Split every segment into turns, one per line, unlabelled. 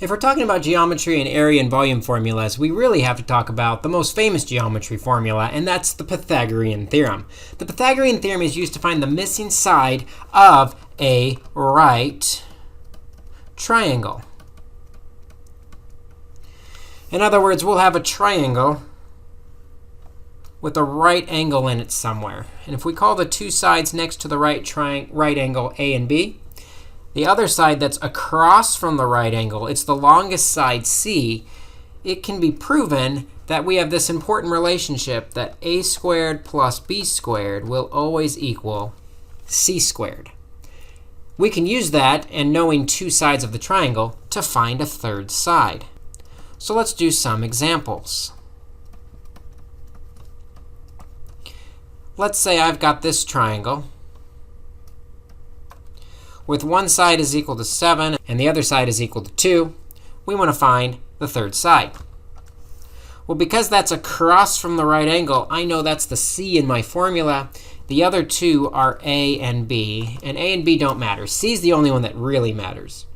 If we're talking about geometry and area and volume formulas, we really have to talk about the most famous geometry formula, and that's the Pythagorean theorem. The Pythagorean theorem is used to find the missing side of a right triangle. In other words, we'll have a triangle with a right angle in it somewhere. And if we call the two sides next to the right angle A and B, the other side that's across from the right angle, it's the longest side, C, it can be proven that we have this important relationship that a squared plus b squared will always equal c squared. We can use that, and knowing two sides of the triangle, to find a third side. So let's do some examples. Let's say I've got this triangle with one side is equal to 7 and the other side is equal to 2. We want to find the third side. Well, because that's across from the right angle, I know that's the c in my formula. The other two are a and b don't matter. C is the only one that really matters.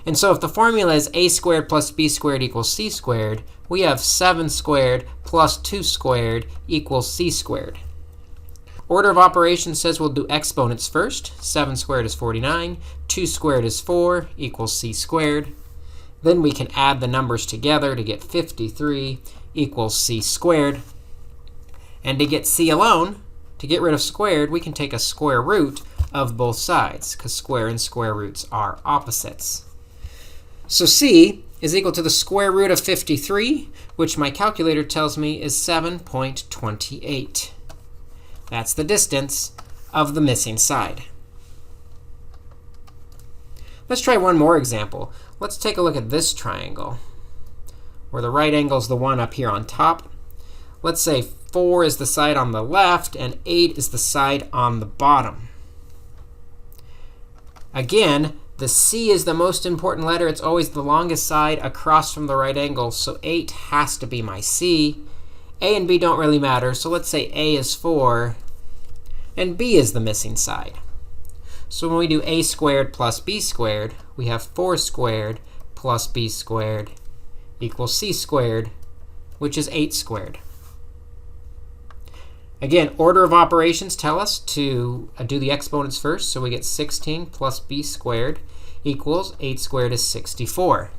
And so if the formula is a squared plus b squared equals c squared, we have 7 squared plus 2 squared equals c squared. Order of operations says we'll do exponents first. 7 squared is 49. 2 squared is 4 equals c squared. Then we can add the numbers together to get 53 equals c squared. And to get c alone, to get rid of squared, we can take a square root of both sides, because square and square roots are opposites. So c is equal to the square root of 53, which my calculator tells me is 7.28. That's the distance of the missing side. Let's try one more example. Let's take a look at this triangle, where the right angle is the one up here on top. Let's say 4 is the side on the left, and 8 is the side on the bottom. Again, the c is the most important letter. It's always the longest side across from the right angle, so 8 has to be my c. A and b don't really matter, so let's say a is 4, and b is the missing side. So when we do a squared plus b squared, we have 4 squared plus b squared equals c squared, which is 8 squared. Again, order of operations tell us to do the exponents first, so we get 16 plus b squared equals 8 squared is 64.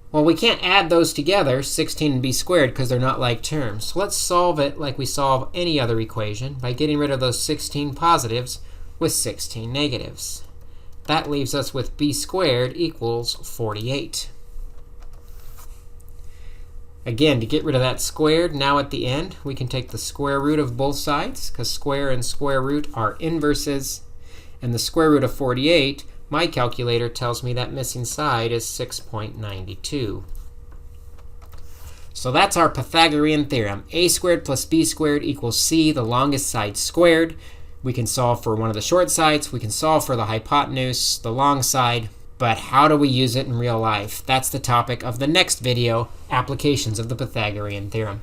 Well, we can't add those together, 16 and b squared, because they're not like terms. So let's solve it like we solve any other equation by getting rid of those 16 positives with 16 negatives. That leaves us with b squared equals 48. Again, to get rid of that squared, now at the end, we can take the square root of both sides, because square and square root are inverses. And the square root of 48, my calculator tells me that missing side is 6.92. So that's our Pythagorean theorem. A squared plus b squared equals c, the longest side squared. We can solve for one of the short sides. We can solve for the hypotenuse, the long side. But how do we use it in real life? That's the topic of the next video, applications of the Pythagorean theorem.